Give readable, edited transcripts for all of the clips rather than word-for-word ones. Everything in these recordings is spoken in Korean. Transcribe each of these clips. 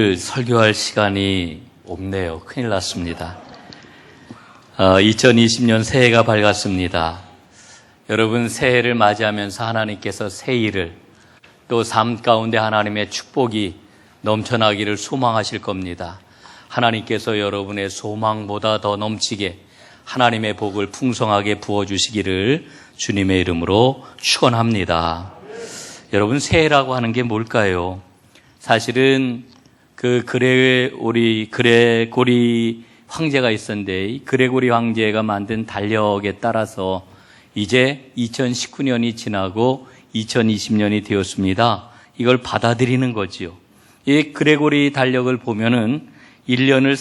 오늘 설교할 시간이 없네요. 큰일 났습니다. 2020년 새해가 밝았습니다. 여러분, 새해를 맞이하면서 하나님께서 새 일을, 또 삶 가운데 하나님의 축복이 넘쳐나기를 소망하실 겁니다. 하나님께서 여러분의 소망보다 더 넘치게 하나님의 복을 풍성하게 부어주시기를 주님의 이름으로 축원합니다. 여러분, 새해라고 하는 게 뭘까요? 사실은 그 그레고리 황제가 있었는데, 이 그레고리 황제가 만든 달력에 따라서 이제 2019년이 지나고 2020년이 되었습니다. 이걸 받아들이는 거지요. 이 그레고리 달력을 보면은 1년을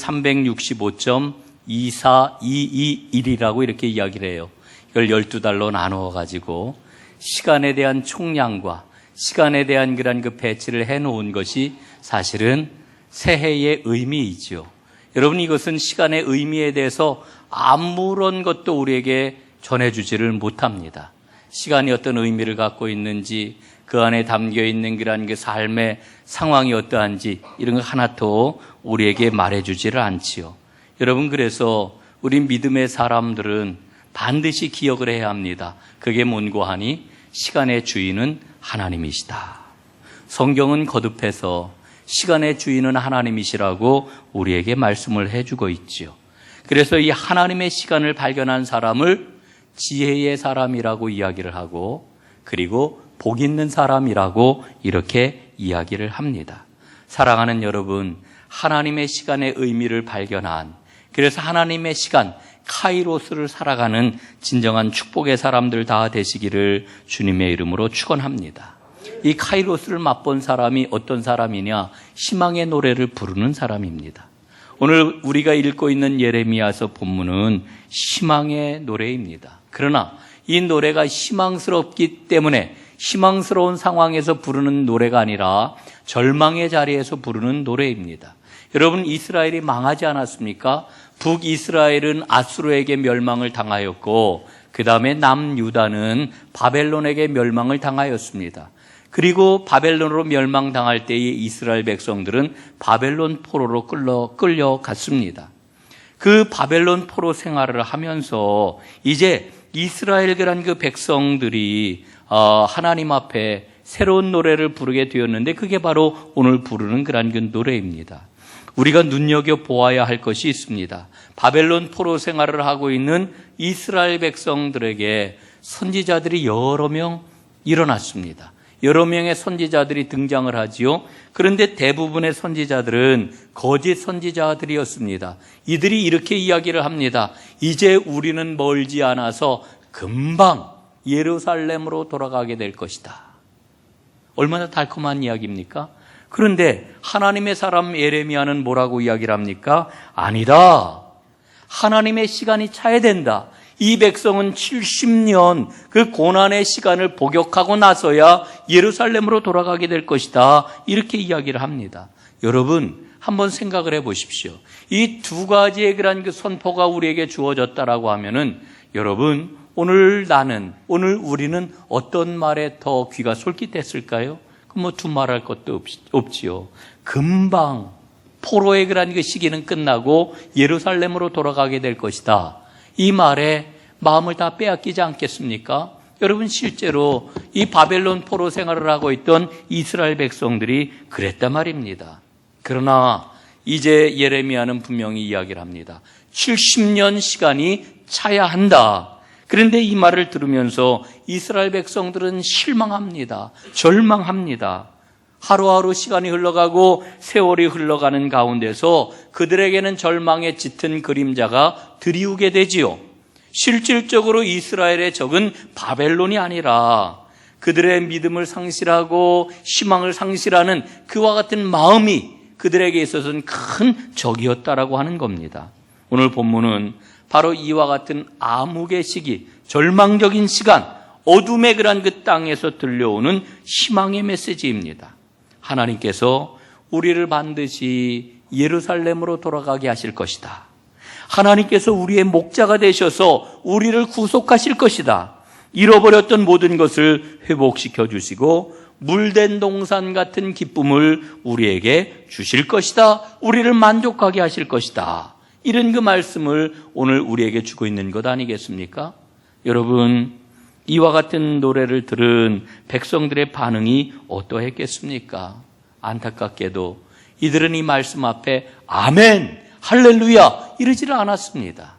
365.24221이라고 이렇게 이야기를 해요. 이걸 12달로 나누어 가지고 시간에 대한 총량과 시간에 대한 그 배치를 해 놓은 것이 사실은 새해의 의미이지요. 여러분, 이것은 시간의 의미에 대해서 아무런 것도 우리에게 전해주지를 못합니다. 시간이 어떤 의미를 갖고 있는지, 그 안에 담겨 있는 그 삶의 상황이 어떠한지 이런 거 하나도 우리에게 말해주지를 않지요. 여러분, 그래서 우리 믿음의 사람들은 반드시 기억을 해야 합니다. 그게 뭔고 하니 시간의 주인은 하나님이시다. 성경은 거듭해서 시간의 주인은 하나님이시라고 우리에게 말씀을 해주고 있지요. 그래서 이 하나님의 시간을 발견한 사람을 지혜의 사람이라고 이야기를 하고, 그리고 복 있는 사람이라고 이렇게 이야기를 합니다. 사랑하는 여러분, 하나님의 시간의 의미를 발견한, 그래서 하나님의 시간, 카이로스를 살아가는 진정한 축복의 사람들 다 되시기를 주님의 이름으로 축원합니다. 이 카이로스를 맛본 사람이 어떤 사람이냐? 희망의 노래를 부르는 사람입니다. 오늘 우리가 읽고 있는 예레미야서 본문은 희망의 노래입니다. 그러나 이 노래가 희망스럽기 때문에 희망스러운 상황에서 부르는 노래가 아니라 절망의 자리에서 부르는 노래입니다. 여러분, 이스라엘이 망하지 않았습니까? 북이스라엘은 아수르에게 멸망을 당하였고, 그 다음에 남유다는 바벨론에게 멸망을 당하였습니다. 그리고 바벨론으로 멸망당할 때에 이스라엘 백성들은 바벨론 포로로 끌려갔습니다. 그 바벨론 포로 생활을 하면서 이제 이스라엘 그 백성들이 하나님 앞에 새로운 노래를 부르게 되었는데, 그게 바로 오늘 부르는 그 노래입니다. 우리가 눈여겨보아야 할 것이 있습니다. 바벨론 포로 생활을 하고 있는 이스라엘 백성들에게 선지자들이 여러 명 일어났습니다. 여러 명의 선지자들이 등장을 하지요. 그런데 대부분의 선지자들은 거짓 선지자들이었습니다. 이들이 이렇게 이야기를 합니다. 이제 우리는 멀지 않아서 금방 예루살렘으로 돌아가게 될 것이다. 얼마나 달콤한 이야기입니까? 그런데 하나님의 사람 예레미야는 뭐라고 이야기를 합니까? 아니다. 하나님의 시간이 차야 된다. 이 백성은 70년 그 고난의 시간을 복역하고 나서야 예루살렘으로 돌아가게 될 것이다. 이렇게 이야기를 합니다. 여러분, 한번 생각을 해 보십시오. 이 두 가지의 그 선포가 우리에게 주어졌다라고 하면은, 여러분, 오늘 우리는 어떤 말에 더 귀가 솔깃했을까요? 그럼 두말할 것도 없지요. 금방 포로의 그 시기는 끝나고 예루살렘으로 돌아가게 될 것이다. 이 말에 마음을 다 빼앗기지 않겠습니까? 여러분, 실제로 이 바벨론 포로 생활을 하고 있던 이스라엘 백성들이 그랬단 말입니다. 그러나 이제 예레미야는 분명히 이야기를 합니다. 70년 시간이 차야 한다. 그런데 이 말을 들으면서 이스라엘 백성들은 실망합니다. 절망합니다. 하루하루 시간이 흘러가고 세월이 흘러가는 가운데서 그들에게는 절망의 짙은 그림자가 드리우게 되지요. 실질적으로 이스라엘의 적은 바벨론이 아니라 그들의 믿음을 상실하고 희망을 상실하는 그와 같은 마음이 그들에게 있어서는 큰 적이었다라고 하는 겁니다. 오늘 본문은 바로 이와 같은 암흑의 시기, 절망적인 시간, 어둠의 그 땅에서 들려오는 희망의 메시지입니다. 하나님께서 우리를 반드시 예루살렘으로 돌아가게 하실 것이다. 하나님께서 우리의 목자가 되셔서 우리를 구속하실 것이다. 잃어버렸던 모든 것을 회복시켜 주시고 물된 동산 같은 기쁨을 우리에게 주실 것이다. 우리를 만족하게 하실 것이다. 이런 그 말씀을 오늘 우리에게 주고 있는 것 아니겠습니까? 여러분, 이와 같은 노래를 들은 백성들의 반응이 어떠했겠습니까? 안타깝게도 이들은 이 말씀 앞에 아멘, 할렐루야 이러지를 않았습니다.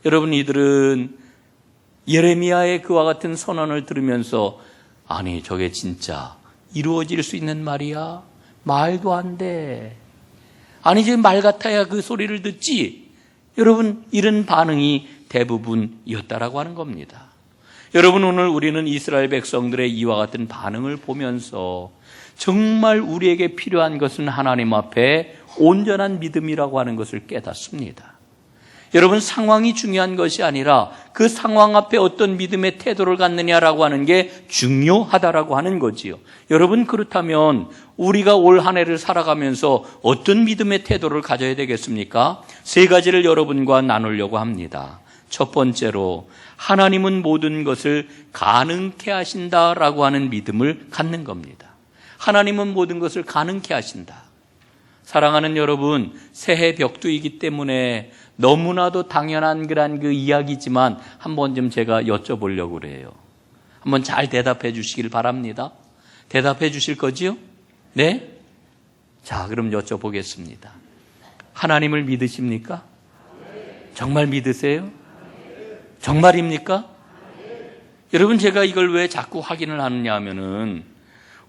여러분, 이들은 예레미야의 그와 같은 선언을 들으면서 아니 저게 진짜 이루어질 수 있는 말이야? 말도 안 돼. 아니 지금 말 같아야 그 소리를 듣지. 여러분, 이런 반응이 대부분이었다라고 하는 겁니다. 여러분, 오늘 우리는 이스라엘 백성들의 이와 같은 반응을 보면서 정말 우리에게 필요한 것은 하나님 앞에 온전한 믿음이라고 하는 것을 깨닫습니다. 여러분, 상황이 중요한 것이 아니라 그 상황 앞에 어떤 믿음의 태도를 갖느냐라고 하는 게 중요하다라고 하는 거지요. 여러분, 그렇다면 우리가 올 한 해를 살아가면서 어떤 믿음의 태도를 가져야 되겠습니까? 세 가지를 여러분과 나누려고 합니다. 첫 번째로, 하나님은 모든 것을 가능케 하신다라고 하는 믿음을 갖는 겁니다. 하나님은 모든 것을 가능케 하신다. 사랑하는 여러분, 새해 벽두이기 때문에 너무나도 당연한 그런 그 이야기지만 한번 좀 제가 여쭤보려고 그래요. 한번 잘 대답해 주시길 바랍니다. 대답해 주실 거지요? 네? 자, 그럼 여쭤보겠습니다. 하나님을 믿으십니까? 정말 믿으세요? 정말입니까? 여러분, 제가 이걸 왜 자꾸 확인을 하느냐 하면은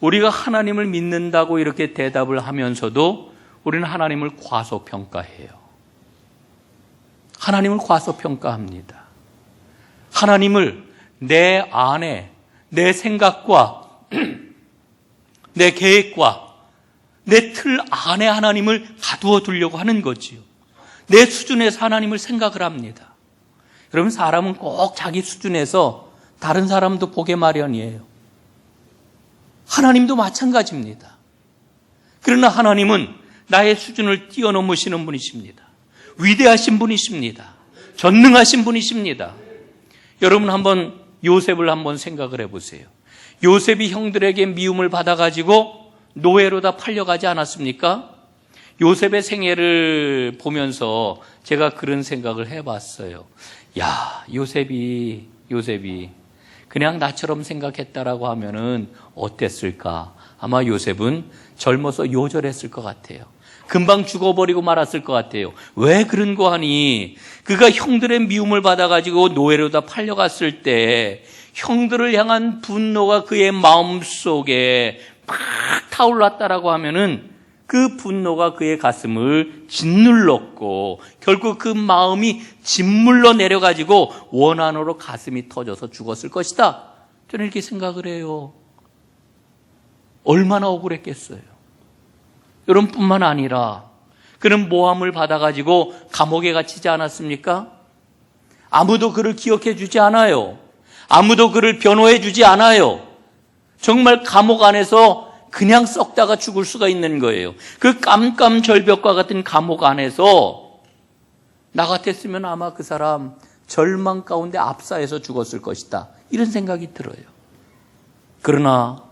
우리가 하나님을 믿는다고 이렇게 대답을 하면서도 우리는 하나님을 과소평가해요. 하나님을 과소평가합니다. 하나님을 내 안에 내 생각과 내 계획과 내 틀 안에 하나님을 가두어 두려고 하는 거지요. 내 수준에서 하나님을 생각을 합니다. 여러분, 사람은 꼭 자기 수준에서 다른 사람도 보게 마련이에요. 하나님도 마찬가지입니다. 그러나 하나님은 나의 수준을 뛰어넘으시는 분이십니다. 위대하신 분이십니다. 전능하신 분이십니다. 여러분, 한번 요셉을 한번 생각을 해보세요. 요셉이 형들에게 미움을 받아가지고 노예로 다 팔려가지 않았습니까? 요셉의 생애를 보면서 제가 그런 생각을 해봤어요. 야, 요셉이 그냥 나처럼 생각했다라고 하면은 어땠을까? 아마 요셉은 젊어서 요절했을 것 같아요. 금방 죽어버리고 말았을 것 같아요. 왜 그런 거 하니? 그가 형들의 미움을 받아가지고 노예로 다 팔려갔을 때 형들을 향한 분노가 그의 마음속에 막 타올랐다라고 하면은 그 분노가 그의 가슴을 짓눌렀고 결국 그 마음이 짓물러 내려가지고 원한으로 가슴이 터져서 죽었을 것이다. 저는 이렇게 생각을 해요. 얼마나 억울했겠어요. 여러분뿐만 아니라 그는 모함을 받아가지고 감옥에 갇히지 않았습니까? 아무도 그를 기억해 주지 않아요. 아무도 그를 변호해 주지 않아요. 정말 감옥 안에서 그냥 썩다가 죽을 수가 있는 거예요. 그 깜깜절벽과 같은 감옥 안에서 나 같았으면 아마 그 사람 절망 가운데 압사해서 죽었을 것이다. 이런 생각이 들어요. 그러나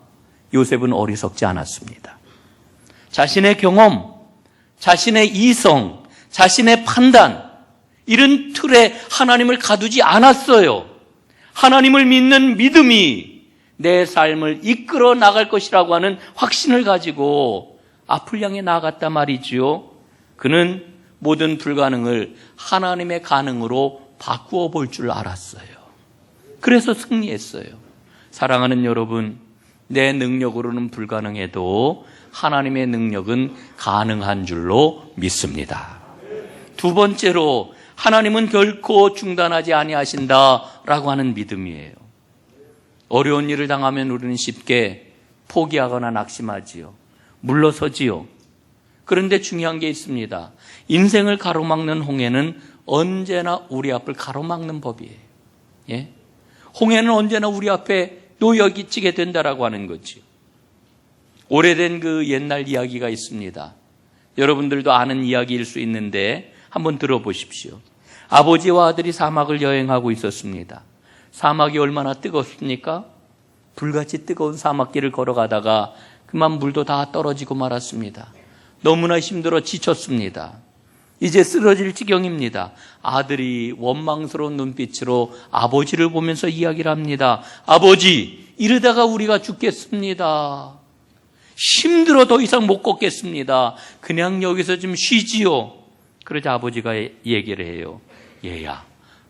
요셉은 어리석지 않았습니다. 자신의 경험, 자신의 이성, 자신의 판단, 이런 틀에 하나님을 가두지 않았어요. 하나님을 믿는 믿음이 내 삶을 이끌어 나갈 것이라고 하는 확신을 가지고 앞을 향해 나아갔단 말이지요. 그는 모든 불가능을 하나님의 가능으로 바꾸어 볼 줄 알았어요. 그래서 승리했어요. 사랑하는 여러분, 내 능력으로는 불가능해도 하나님의 능력은 가능한 줄로 믿습니다. 두 번째로, 하나님은 결코 중단하지 아니하신다라고 하는 믿음이에요. 어려운 일을 당하면 우리는 쉽게 포기하거나 낙심하지요. 물러서지요. 그런데 중요한 게 있습니다. 인생을 가로막는 홍해는 언제나 우리 앞을 가로막는 법이에요. 예? 홍해는 언제나 우리 앞에 노역이 찌게 된다라고 하는 거지요. 오래된 그 옛날 이야기가 있습니다. 여러분들도 아는 이야기일 수 있는데 한번 들어보십시오. 아버지와 아들이 사막을 여행하고 있었습니다. 사막이 얼마나 뜨겁습니까? 불같이 뜨거운 사막길을 걸어가다가 그만 물도 다 떨어지고 말았습니다. 너무나 힘들어 지쳤습니다. 이제 쓰러질 지경입니다. 아들이 원망스러운 눈빛으로 아버지를 보면서 이야기를 합니다. 아버지, 이러다가 우리가 죽겠습니다. 힘들어 더 이상 못 걷겠습니다. 그냥 여기서 좀 쉬지요. 그러자 아버지가 얘기를 해요. 얘야,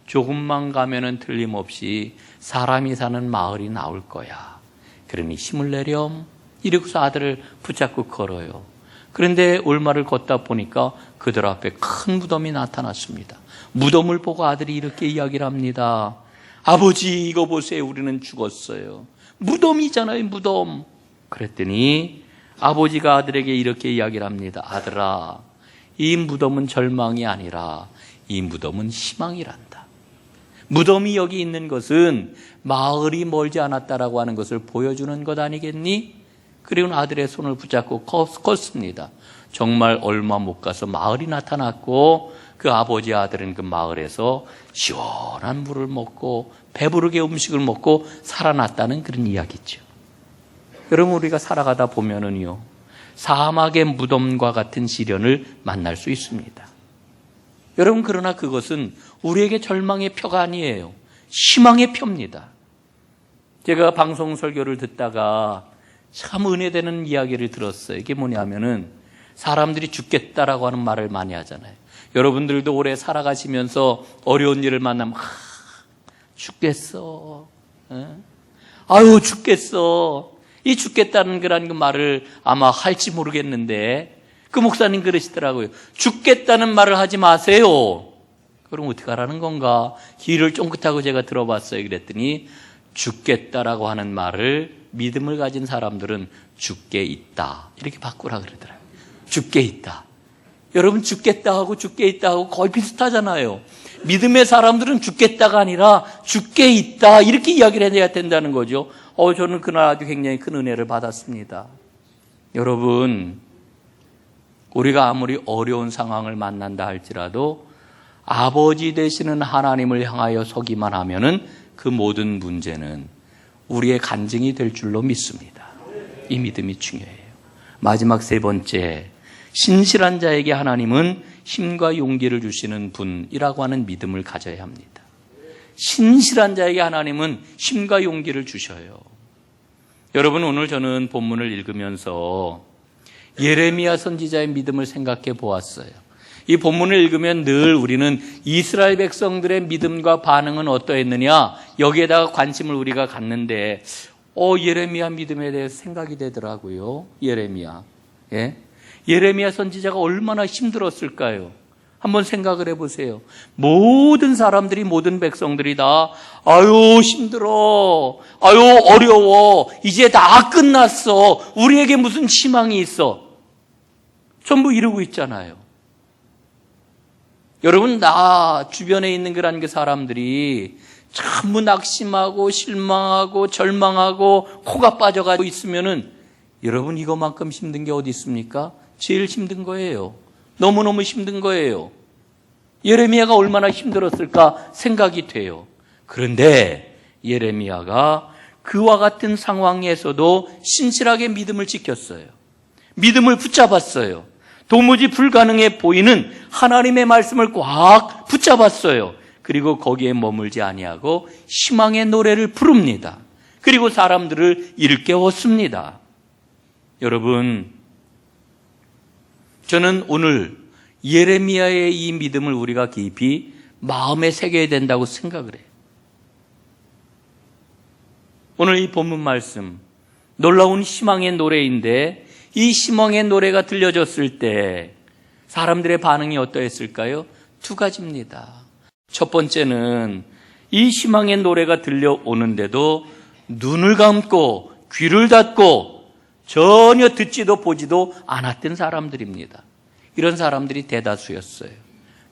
조금만 가면은 틀림없이 사람이 사는 마을이 나올 거야. 그러니 힘을 내렴. 이러고서 아들을 붙잡고 걸어요. 그런데 얼마를 걷다 보니까 그들 앞에 큰 무덤이 나타났습니다. 무덤을 보고 아들이 이렇게 이야기를 합니다. 아버지, 이거 보세요. 우리는 죽었어요. 무덤이잖아요, 무덤. 그랬더니 아버지가 아들에게 이렇게 이야기를 합니다. 아들아, 이 무덤은 절망이 아니라 이 무덤은 희망이란다. 무덤이 여기 있는 것은 마을이 멀지 않았다라고 하는 것을 보여주는 것 아니겠니? 그리고 아들의 손을 붙잡고 걷습니다. 정말 얼마 못 가서 마을이 나타났고 그 아버지 아들은 그 마을에서 시원한 물을 먹고 배부르게 음식을 먹고 살아났다는 그런 이야기죠. 여러분, 우리가 살아가다 보면은요, 사막의 무덤과 같은 시련을 만날 수 있습니다. 여러분, 그러나 그것은 우리에게 절망의 표가 아니에요. 희망의 표입니다. 제가 방송 설교를 듣다가 참 은혜되는 이야기를 들었어요. 이게 뭐냐면은 사람들이 죽겠다라고 하는 말을 많이 하잖아요. 여러분들도 오래 살아가시면서 어려운 일을 만나면 죽겠어. 아유, 죽겠어. 이 죽겠다는 그런 그 말을 아마 할지 모르겠는데 그 목사님 그러시더라고요. 죽겠다는 말을 하지 마세요. 그럼 어떻게 하라는 건가? 귀를 쫑긋하고 제가 들어봤어요. 그랬더니 죽겠다라고 하는 말을 믿음을 가진 사람들은 죽게 있다 이렇게 바꾸라 그러더라고요. 죽게 있다. 여러분, 죽겠다 하고 죽게 있다 하고 거의 비슷하잖아요. 믿음의 사람들은 죽겠다가 아니라 죽게 있다 이렇게 이야기를 해야 된다는 거죠. 저는 그날 아주 굉장히 큰 은혜를 받았습니다. 여러분, 우리가 아무리 어려운 상황을 만난다 할지라도 아버지 되시는 하나님을 향하여 서기만 하면은 그 모든 문제는 우리의 간증이 될 줄로 믿습니다. 이 믿음이 중요해요. 마지막 세 번째, 신실한 자에게 하나님은 힘과 용기를 주시는 분이라고 하는 믿음을 가져야 합니다. 신실한 자에게 하나님은 힘과 용기를 주셔요. 여러분, 오늘 저는 본문을 읽으면서 예레미야 선지자의 믿음을 생각해 보았어요. 이 본문을 읽으면 늘 우리는 이스라엘 백성들의 믿음과 반응은 어떠했느냐, 여기에다가 관심을 우리가 갖는데 예레미야 믿음에 대해서 생각이 되더라고요. 예레미야. 예레미야 선지자가 얼마나 힘들었을까요? 한번 생각을 해보세요. 모든 사람들이, 모든 백성들이 다 아유 힘들어, 아유 어려워, 이제 다 끝났어, 우리에게 무슨 희망이 있어, 전부 이러고 있잖아요. 여러분, 나 주변에 있는 그런 그 사람들이 전부 낙심하고 실망하고 절망하고 코가 빠져가지고 있으면은 여러분, 이거만큼 힘든 게 어디 있습니까? 제일 힘든 거예요. 너무너무 힘든 거예요. 예레미야가 얼마나 힘들었을까 생각이 돼요. 그런데 예레미야가 그와 같은 상황에서도 신실하게 믿음을 지켰어요. 믿음을 붙잡았어요. 도무지 불가능해 보이는 하나님의 말씀을 꽉 붙잡았어요. 그리고 거기에 머물지 아니하고 희망의 노래를 부릅니다. 그리고 사람들을 일깨웠습니다. 여러분, 저는 오늘 예레미야의 이 믿음을 우리가 깊이 마음에 새겨야 된다고 생각을 해요. 오늘 이 본문 말씀, 놀라운 희망의 노래인데 이 희망의 노래가 들려졌을 때 사람들의 반응이 어떠했을까요? 두 가지입니다. 첫 번째는 이 희망의 노래가 들려오는데도 눈을 감고 귀를 닫고 전혀 듣지도 보지도 않았던 사람들입니다. 이런 사람들이 대다수였어요.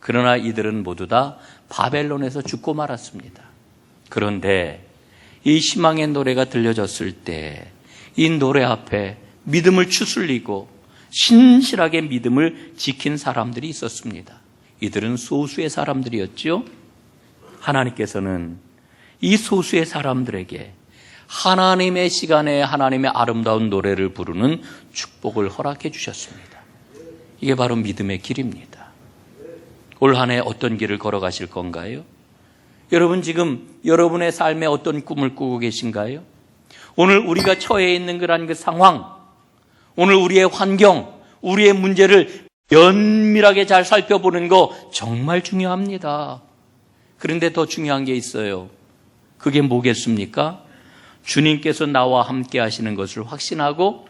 그러나 이들은 모두 다 바벨론에서 죽고 말았습니다. 그런데 이 희망의 노래가 들려졌을 때 이 노래 앞에 믿음을 추슬리고 신실하게 믿음을 지킨 사람들이 있었습니다. 이들은 소수의 사람들이었죠. 하나님께서는 이 소수의 사람들에게 하나님의 시간에 하나님의 아름다운 노래를 부르는 축복을 허락해 주셨습니다. 이게 바로 믿음의 길입니다. 올 한 해 어떤 길을 걸어가실 건가요? 여러분 지금 여러분의 삶에 어떤 꿈을 꾸고 계신가요? 오늘 우리가 처해 있는 그 상황, 오늘 우리의 환경, 우리의 문제를 면밀하게 잘 살펴보는 거 정말 중요합니다. 그런데 더 중요한 게 있어요. 그게 뭐겠습니까? 주님께서 나와 함께 하시는 것을 확신하고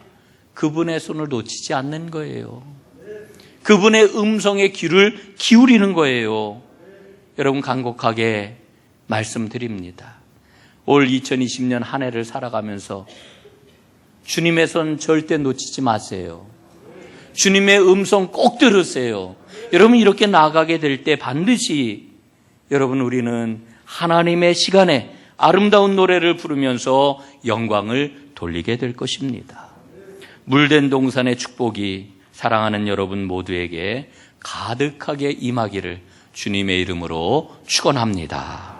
그분의 손을 놓치지 않는 거예요. 그분의 음성의 귀를 기울이는 거예요. 여러분 간곡하게 말씀드립니다. 올 2020년 한 해를 살아가면서 주님의 손 절대 놓치지 마세요. 주님의 음성 꼭 들으세요. 여러분 이렇게 나아가게 될 때 반드시 여러분 우리는 하나님의 시간에 아름다운 노래를 부르면서 영광을 돌리게 될 것입니다. 물된 동산의 축복이 사랑하는 여러분 모두에게 가득하게 임하기를 주님의 이름으로 축원합니다.